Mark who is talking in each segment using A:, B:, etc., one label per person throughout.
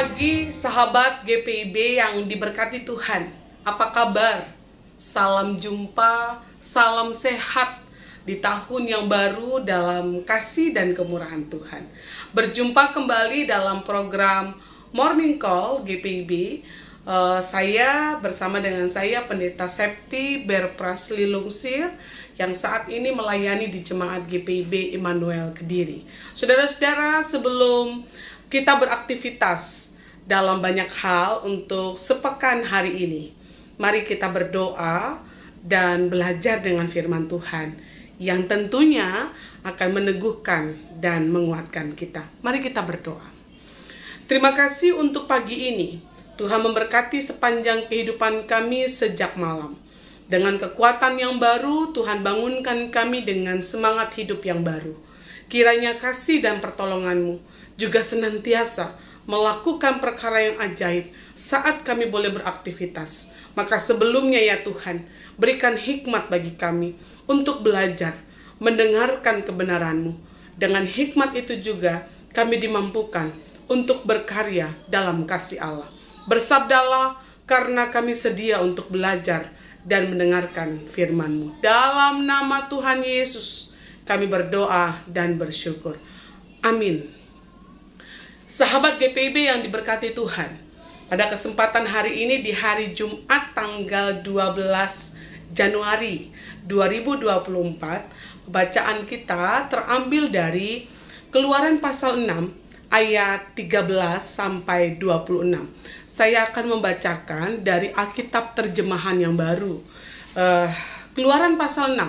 A: pagi sahabat GPIB yang diberkati Tuhan. Apa kabar? Salam jumpa, salam sehat di tahun yang baru dalam kasih dan kemurahan Tuhan. Berjumpa kembali dalam program Morning Call GPIB. Saya bersama dengan saya Pendeta Septi Berprasli Lungsir yang saat ini melayani di Jemaat GPIB Immanuel Kediri. Saudara-saudara, sebelum kita beraktivitas dalam banyak hal untuk sepekan hari ini, mari kita berdoa dan belajar dengan firman Tuhan yang tentunya akan meneguhkan dan menguatkan kita. Mari kita berdoa. Terima kasih untuk pagi ini. Tuhan memberkati sepanjang kehidupan kami sejak malam. Dengan kekuatan yang baru, Tuhan bangunkan kami dengan semangat hidup yang baru. Kiranya kasih dan pertolongan-Mu juga senantiasa melakukan perkara yang ajaib saat kami boleh beraktivitas. Maka sebelumnya ya Tuhan, berikan hikmat bagi kami untuk belajar, mendengarkan kebenaran-Mu. Dengan hikmat itu juga kami dimampukan untuk berkarya dalam kasih Allah. Bersabdalah, karena kami sedia untuk belajar dan mendengarkan firman-Mu. Dalam nama Tuhan Yesus, kami berdoa dan bersyukur. Amin. Sahabat GPIB yang diberkati Tuhan, pada kesempatan hari ini di hari Jumat tanggal 12 Januari 2024, bacaan kita terambil dari Keluaran pasal 6 ayat 13 sampai 26. Saya akan membacakan dari Alkitab terjemahan yang baru. Keluaran pasal 6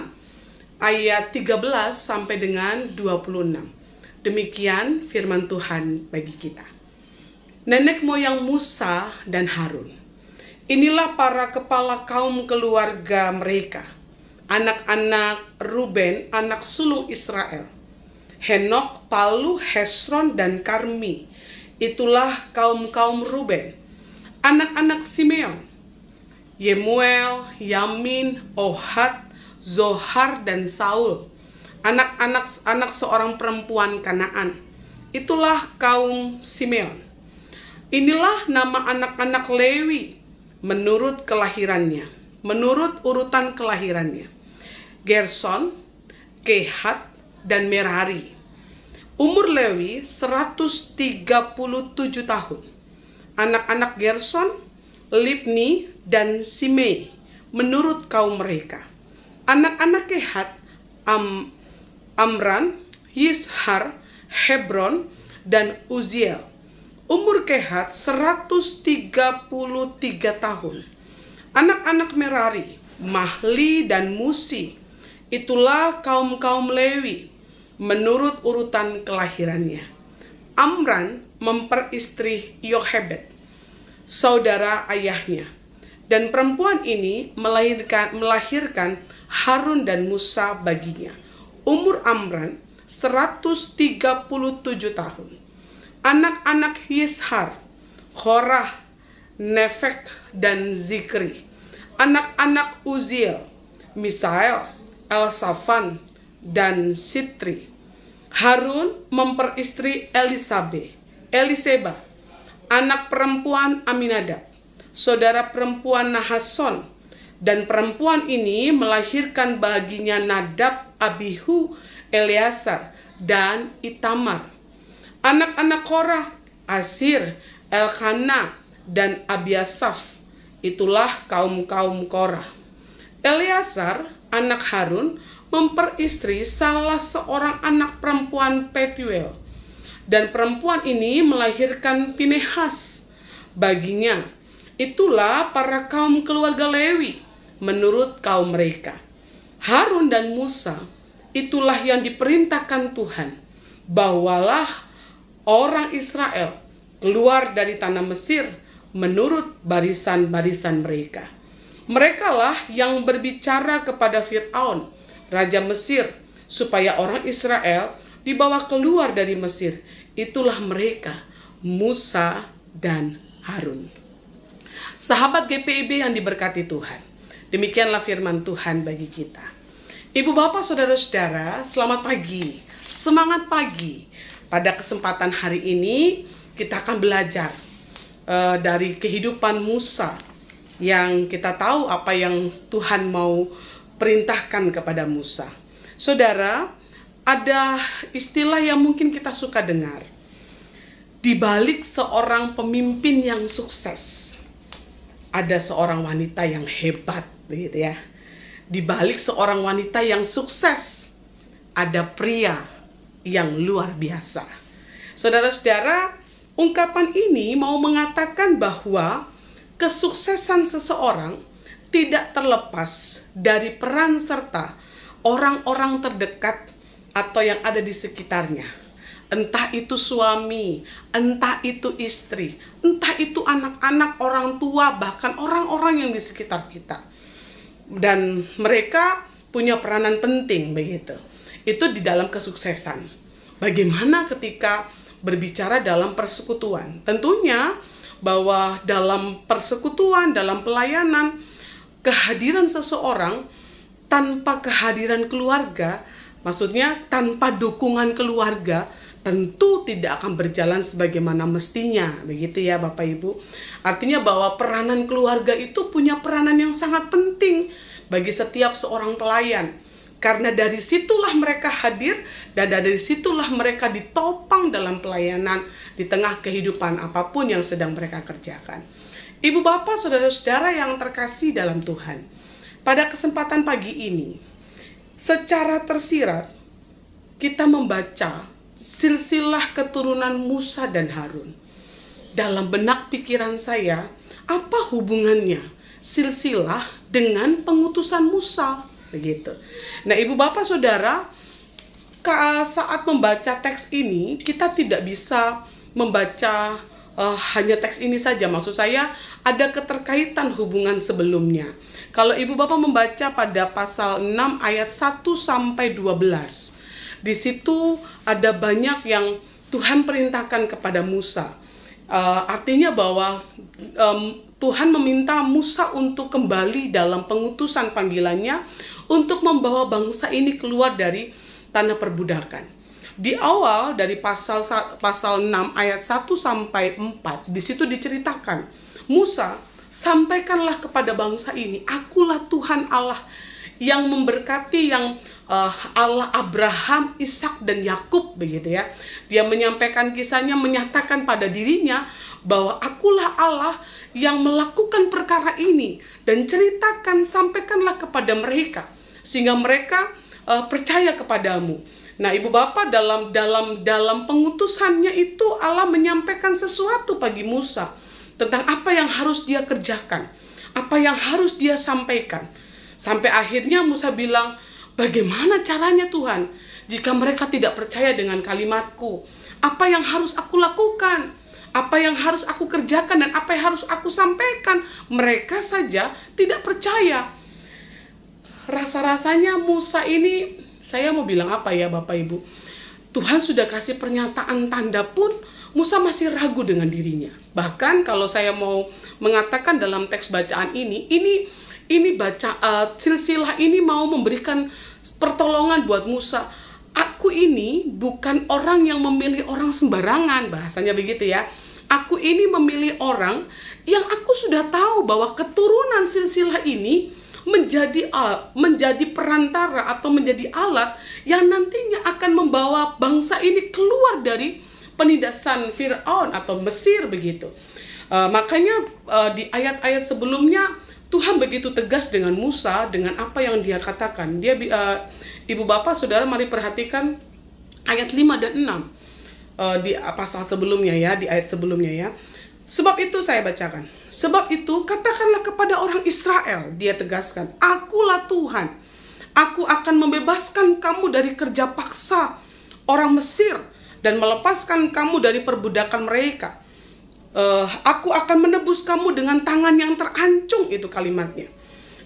A: ayat 13 sampai dengan 26. Demikian firman Tuhan bagi kita. Nenek moyang Musa dan Harun. Inilah para kepala kaum keluarga mereka. Anak-anak Ruben, anak sulung Israel. Henok, Palu, Hesron, dan Karmi. Itulah kaum-kaum Ruben. Anak-anak Simeon, Yemuel, Yamin, Ohad, Zohar, dan Saul. Anak seorang perempuan Kanaan. Itulah kaum Simeon. Inilah nama anak-anak Lewi menurut kelahirannya, menurut urutan kelahirannya. Gerson, Kehat, dan Merari. Umur Lewi 137 tahun. Anak-anak Gerson, Libni, dan Simei menurut kaum mereka. Anak-anak Kehat, Amran, Yishar, Hebron, dan Uziel. Umur Kehat 133 tahun. Anak-anak Merari, Mahli, dan Musi. Itulah kaum-kaum Lewi menurut urutan kelahirannya. Amran memperistri Yohebed, saudara ayahnya. Dan perempuan ini melahirkan Harun dan Musa baginya. Umur Amran 137 tahun. Anak-anak Yishar, Korah, Nefek, dan Zikri. Anak-anak Uziel, Misael, Elsafan, dan Sitri. Harun memperistri Eliseba, anak perempuan Aminadab, saudara perempuan Nahason. Dan perempuan ini melahirkan baginya Nadab, Abihu, Eleazar, dan Itamar. Anak-anak Korah, Asir, Elkana, dan Abiasaf. Itulah kaum-kaum Korah. Eleazar, anak Harun, memperistri salah seorang anak perempuan Petuel. Dan perempuan ini melahirkan Pinehas baginya. Itulah para kaum keluarga Lewi menurut kaum mereka. Harun dan Musa, itulah yang diperintahkan Tuhan. Bawalah orang Israel keluar dari tanah Mesir menurut barisan-barisan mereka. Merekalah yang berbicara kepada Fir'aun, raja Mesir, supaya orang Israel dibawa keluar dari Mesir. Itulah mereka, Musa dan Harun. Sahabat GPIB yang diberkati Tuhan, demikianlah firman Tuhan bagi kita. Ibu bapak saudara-saudara, selamat pagi, semangat pagi. Pada kesempatan hari ini kita akan belajar dari kehidupan Musa, yang kita tahu apa yang Tuhan mau perintahkan kepada Musa. Saudara, ada istilah yang mungkin kita suka dengar. Di balik seorang pemimpin yang sukses, ada seorang wanita yang hebat, begitu ya. Di balik seorang wanita yang sukses, ada pria yang luar biasa. Saudara-saudara, ungkapan ini mau mengatakan bahwa kesuksesan seseorang tidak terlepas dari peran serta orang-orang terdekat atau yang ada di sekitarnya. Entah itu suami, entah itu istri, entah itu anak-anak, orang tua, bahkan orang-orang yang di sekitar kita. Dan mereka punya peranan penting begitu. Itu di dalam kesuksesan. Bagaimana ketika berbicara dalam persekutuan? Tentunya bahwa dalam persekutuan, dalam pelayanan, kehadiran seseorang tanpa kehadiran keluarga, maksudnya tanpa dukungan keluarga, tentu tidak akan berjalan sebagaimana mestinya, begitu ya Bapak Ibu. Artinya bahwa peranan keluarga itu punya peranan yang sangat penting bagi setiap seorang pelayan. Karena dari situlah mereka hadir dan dari situlah mereka ditopang dalam pelayanan di tengah kehidupan apapun yang sedang mereka kerjakan. Ibu bapak, saudara-saudara yang terkasih dalam Tuhan, pada kesempatan pagi ini, secara tersirat kita membaca silsilah keturunan Musa dan Harun. Dalam benak pikiran saya, apa hubungannya silsilah dengan pengutusan Musa? Begitu. Nah, ibu bapak saudara, saat membaca teks ini, kita tidak bisa membaca hanya teks ini saja. Maksud saya, ada keterkaitan hubungan sebelumnya. Kalau ibu bapak membaca pada pasal 6 ayat 1 sampai 12, di situ ada banyak yang Tuhan perintahkan kepada Musa. Artinya bahwa Tuhan meminta Musa untuk kembali dalam pengutusan panggilannya untuk membawa bangsa ini keluar dari tanah perbudakan. Di awal dari pasal 6 ayat 1 sampai 4, di situ diceritakan, Musa, sampaikanlah kepada bangsa ini, akulah Tuhan Allah yang memberkati, yang Allah Abraham, Ishak dan Yakub, begitu ya. Dia menyampaikan kisahnya, menyatakan pada dirinya bahwa akulah Allah yang melakukan perkara ini, dan ceritakan, sampaikanlah kepada mereka sehingga mereka percaya kepadamu. Nah, ibu bapak, dalam pengutusannya itu Allah menyampaikan sesuatu bagi Musa tentang apa yang harus dia kerjakan, apa yang harus dia sampaikan. Sampai akhirnya Musa bilang, bagaimana caranya Tuhan jika mereka tidak percaya dengan kalimatku? Apa yang harus aku lakukan? Apa yang harus aku kerjakan dan apa yang harus aku sampaikan? Mereka saja tidak percaya. Rasa-rasanya Musa ini, saya mau bilang apa ya Bapak Ibu? Tuhan sudah kasih pernyataan tanda pun Musa masih ragu dengan dirinya. Bahkan kalau saya mau mengatakan dalam teks bacaan ini silsilah ini mau memberikan pertolongan buat Musa. Aku ini bukan orang yang memilih orang sembarangan, bahasanya begitu ya. Aku ini memilih orang yang aku sudah tahu bahwa keturunan silsilah ini menjadi perantara atau menjadi alat yang nantinya akan membawa bangsa ini keluar dari penindasan Firaun atau Mesir, begitu. Makanya di ayat-ayat sebelumnya Tuhan begitu tegas dengan Musa, dengan apa yang dia katakan. Dia, ibu bapak saudara, mari perhatikan ayat 5 dan 6 di pasal sebelumnya ya, di ayat sebelumnya ya. Sebab itu saya bacakan. Sebab itu katakanlah kepada orang Israel, dia tegaskan, akulah Tuhan. Aku akan membebaskan kamu dari kerja paksa orang Mesir dan melepaskan kamu dari perbudakan mereka. Aku akan menebus kamu dengan tangan yang terancung, itu kalimatnya.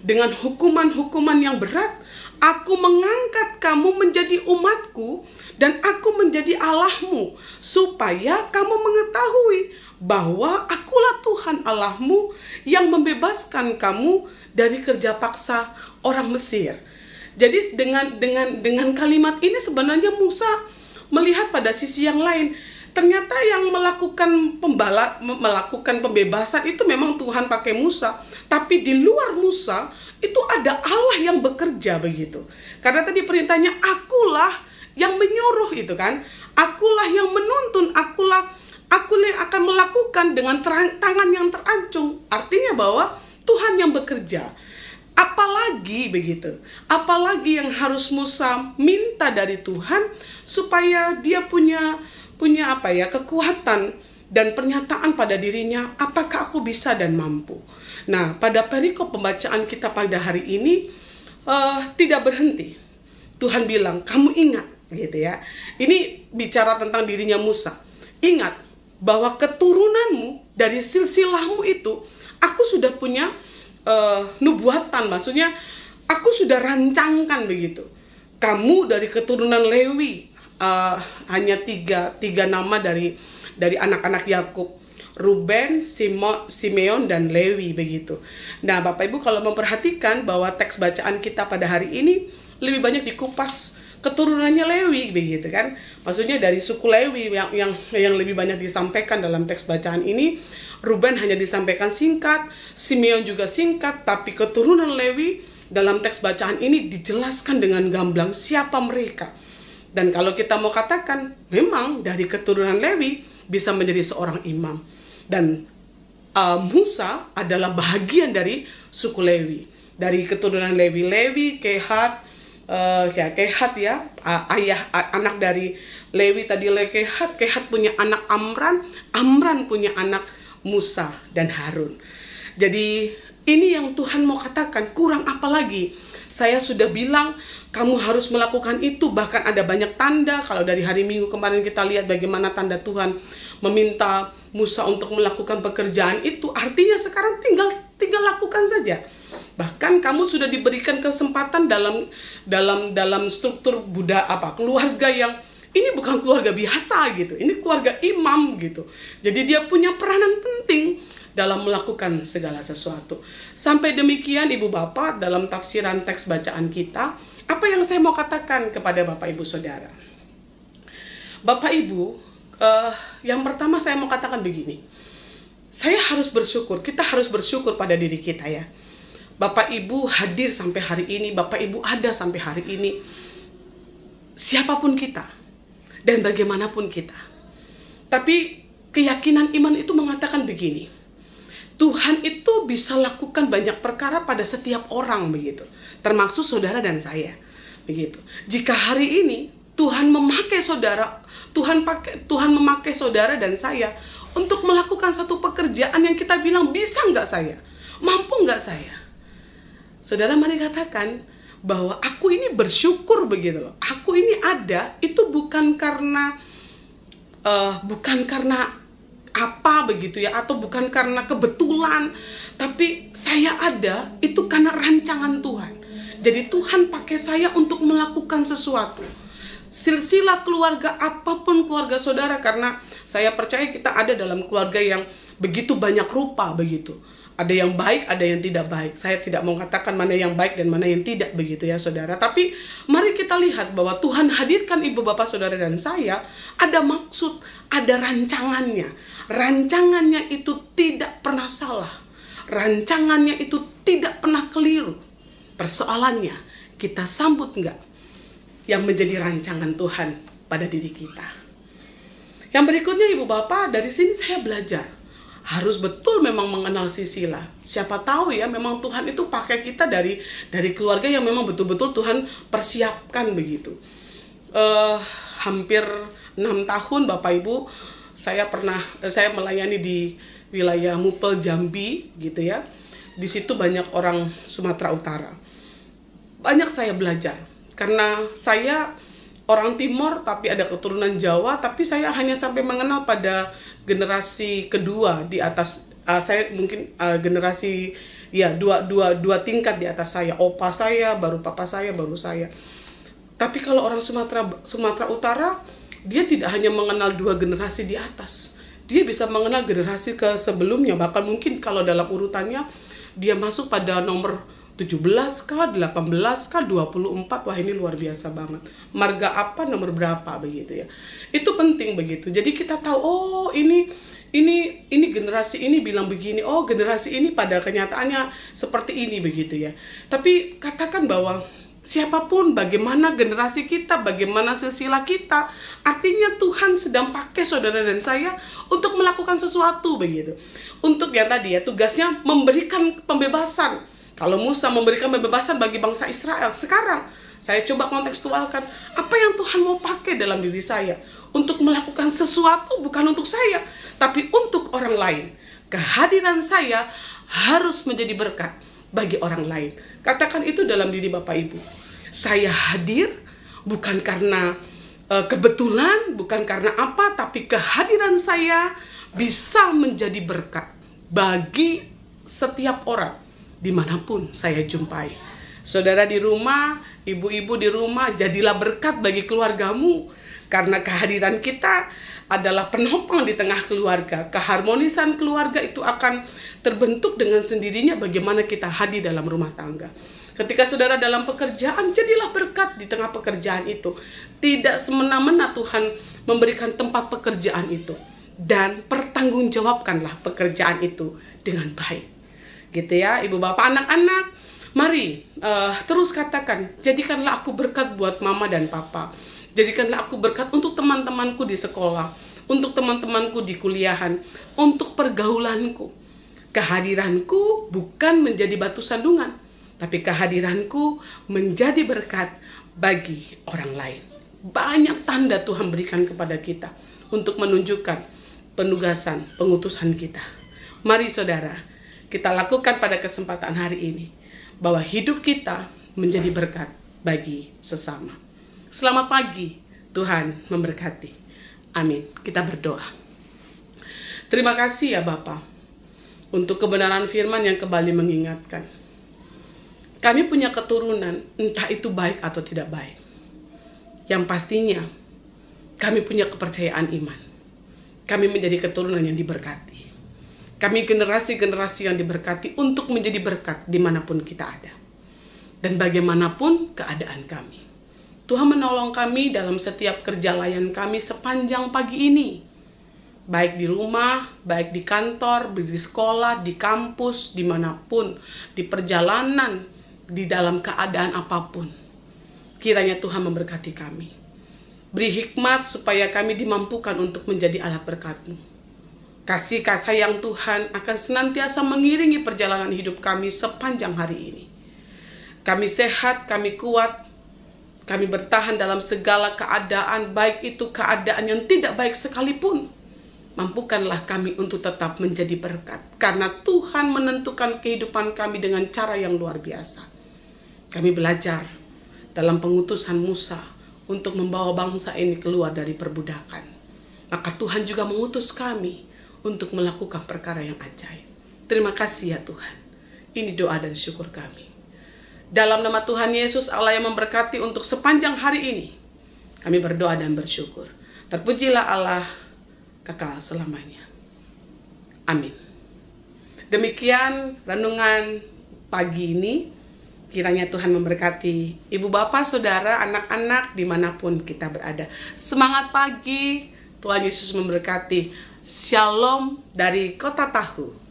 A: Dengan hukuman-hukuman yang berat, aku mengangkat kamu menjadi umatku dan aku menjadi Allahmu, supaya kamu mengetahui bahwa akulah Tuhan Allahmu yang membebaskan kamu dari kerja paksa orang Mesir. Jadi dengan kalimat ini sebenarnya Musa melihat pada sisi yang lain. ternyata yang melakukan pembebasan itu memang Tuhan pakai Musa, tapi di luar Musa itu ada Allah yang bekerja begitu. Karena tadi perintahnya akulah yang menyuruh itu kan, akulah yang menuntun, akulah yang akan melakukan dengan tangan yang terancung. Artinya bahwa Tuhan yang bekerja. Apalagi begitu, apalagi yang harus Musa minta dari Tuhan supaya dia punya kekuatan dan pernyataan pada dirinya, apakah aku bisa dan mampu. Nah, pada perikop pembacaan kita pada hari ini tidak berhenti. Tuhan bilang, kamu ingat gitu ya. Ini bicara tentang dirinya Musa. Ingat bahwa keturunanmu dari silsilahmu itu aku sudah punya nubuatan, maksudnya aku sudah rancangkan begitu. Kamu dari keturunan Lewi, hanya tiga nama dari anak-anak Yakub, Ruben, Simeon, dan Lewi begitu. Nah, Bapak Ibu kalau memperhatikan bahwa teks bacaan kita pada hari ini lebih banyak dikupas keturunannya Lewi begitu kan. Maksudnya dari suku Lewi yang lebih banyak disampaikan dalam teks bacaan ini. Ruben hanya disampaikan singkat, Simeon juga singkat, tapi keturunan Lewi dalam teks bacaan ini dijelaskan dengan gamblang siapa mereka. Dan kalau kita mau katakan, memang dari keturunan Lewi bisa menjadi seorang imam. Dan Musa adalah bahagian dari suku Lewi. Dari keturunan Lewi, Kehat, ayah anak dari Lewi tadi Kehat punya anak Amran punya anak Musa dan Harun. Jadi ini yang Tuhan mau katakan, kurang apa lagi? Saya sudah bilang kamu harus melakukan itu, bahkan ada banyak tanda. Kalau dari hari Minggu kemarin kita lihat bagaimana tanda Tuhan meminta Musa untuk melakukan pekerjaan itu, artinya sekarang tinggal lakukan saja. Bahkan kamu sudah diberikan kesempatan dalam struktur keluarga yang ini bukan keluarga biasa gitu, ini keluarga imam gitu. Jadi dia punya peranan penting dalam melakukan segala sesuatu. Sampai demikian Ibu Bapak, dalam tafsiran teks bacaan kita, apa yang saya mau katakan kepada Bapak Ibu Saudara? Bapak Ibu, yang pertama saya mau katakan begini. Saya harus bersyukur, kita harus bersyukur pada diri kita ya. Bapak Ibu hadir sampai hari ini, Bapak Ibu ada sampai hari ini. Siapapun kita dan bagaimanapun kita. Tapi keyakinan iman itu mengatakan begini. Tuhan itu bisa lakukan banyak perkara pada setiap orang begitu. Termasuk saudara dan saya. Begitu. Jika hari ini Tuhan memakai saudara, Tuhan memakai saudara dan saya untuk melakukan satu pekerjaan yang kita bilang bisa nggak saya? Mampu nggak saya? Saudara mari katakan bahwa aku ini bersyukur begitu loh. Aku ini ada itu bukan karena apa begitu ya, atau bukan karena kebetulan, tapi saya ada itu karena rancangan Tuhan. Jadi Tuhan pakai saya untuk melakukan sesuatu. Silsilah keluarga apapun keluarga saudara, karena saya percaya kita ada dalam keluarga yang begitu banyak rupa begitu. Ada yang baik, ada yang tidak baik. Saya tidak mau katakan mana yang baik dan mana yang tidak begitu ya saudara. Tapi mari kita lihat bahwa Tuhan hadirkan ibu bapak saudara dan saya ada maksud, ada rancangannya. Rancangannya itu tidak pernah salah. Rancangannya itu tidak pernah keliru. Persoalannya kita sambut enggak yang menjadi rancangan Tuhan pada diri kita. Yang berikutnya ibu bapak, dari sini saya belajar. Harus betul memang mengenal Sisila. Siapa tahu ya, memang Tuhan itu pakai kita dari keluarga yang memang betul-betul Tuhan persiapkan begitu. Hampir 6 tahun Bapak Ibu, saya melayani di wilayah Mupel Jambi gitu ya. Di situ banyak orang Sumatera Utara. Banyak saya belajar karena saya orang Timor tapi ada keturunan Jawa, tapi saya hanya sampai mengenal pada generasi kedua di atas saya, mungkin generasi ya dua tingkat di atas saya. Opa saya, baru papa saya, baru saya. Tapi kalau orang Sumatera Utara, dia tidak hanya mengenal 2 generasi di atas. Dia bisa mengenal generasi ke sebelumnya, bahkan mungkin kalau dalam urutannya dia masuk pada nomor 17 kah, 18 kah, 24, wah ini luar biasa banget. Marga apa, nomor berapa, begitu ya. Itu penting begitu. Jadi kita tahu, oh ini generasi ini bilang begini, oh generasi ini pada kenyataannya seperti ini, begitu ya. Tapi katakan bahwa siapapun, bagaimana generasi kita, bagaimana silsilah kita, artinya Tuhan sedang pakai saudara dan saya untuk melakukan sesuatu, begitu. Untuk yang tadi ya, tugasnya memberikan pembebasan. Kalau Musa memberikan pembebasan bagi bangsa Israel, sekarang saya coba kontekstualkan, apa yang Tuhan mau pakai dalam diri saya untuk melakukan sesuatu, bukan untuk saya, tapi untuk orang lain. Kehadiran saya harus menjadi berkat bagi orang lain. Katakan itu dalam diri Bapak Ibu. Saya hadir bukan karena kebetulan, bukan karena apa, tapi kehadiran saya bisa menjadi berkat bagi setiap orang dimanapun saya jumpai. Saudara di rumah, ibu-ibu di rumah, jadilah berkat bagi keluargamu. Karena kehadiran kita adalah penopang di tengah keluarga. Keharmonisan keluarga itu akan terbentuk dengan sendirinya bagaimana kita hadir dalam rumah tangga. Ketika saudara dalam pekerjaan, jadilah berkat di tengah pekerjaan itu. Tidak semena-mena Tuhan memberikan tempat pekerjaan itu. Dan pertanggungjawabkanlah pekerjaan itu dengan baik. Gitu ya, ibu bapak, anak-anak. Mari terus katakan, jadikanlah aku berkat buat mama dan papa. Jadikanlah aku berkat untuk teman-temanku di sekolah, untuk teman-temanku di kuliahan, untuk pergaulanku. Kehadiranku bukan menjadi batu sandungan, tapi kehadiranku menjadi berkat bagi orang lain. Banyak tanda Tuhan berikan kepada kita untuk menunjukkan penugasan, pengutusan kita. Mari saudara, kita lakukan pada kesempatan hari ini, bahwa hidup kita menjadi berkat bagi sesama. Selamat pagi, Tuhan memberkati. Amin. Kita berdoa. Terima kasih ya Bapa, untuk kebenaran firman yang kembali mengingatkan. Kami punya keturunan, entah itu baik atau tidak baik. Yang pastinya, kami punya kepercayaan iman. Kami menjadi keturunan yang diberkati. Kami generasi-generasi yang diberkati untuk menjadi berkat dimanapun kita ada. Dan bagaimanapun keadaan kami. Tuhan menolong kami dalam setiap kerja layan kami sepanjang pagi ini. Baik di rumah, baik di kantor, di sekolah, di kampus, dimanapun, di perjalanan, di dalam keadaan apapun. Kiranya Tuhan memberkati kami. Beri hikmat supaya kami dimampukan untuk menjadi alat berkat-Mu. Kasih sayang Tuhan akan senantiasa mengiringi perjalanan hidup kami sepanjang hari ini. Kami sehat, kami kuat, kami bertahan dalam segala keadaan, baik itu keadaan yang tidak baik sekalipun. Mampukanlah kami untuk tetap menjadi berkat. Karena Tuhan menentukan kehidupan kami dengan cara yang luar biasa. Kami belajar dalam pengutusan Musa untuk membawa bangsa ini keluar dari perbudakan. Maka Tuhan juga mengutus kami untuk melakukan perkara yang ajaib. Terima kasih ya Tuhan. Ini doa dan syukur kami. Dalam nama Tuhan Yesus Allah yang memberkati untuk sepanjang hari ini, kami berdoa dan bersyukur. Terpujilah Allah kekal selamanya. Amin. Demikian renungan pagi ini. Kiranya Tuhan memberkati ibu bapak, saudara, anak-anak dimanapun kita berada. Semangat pagi, Tuhan Yesus memberkati. Shalom dari Kota Tahu.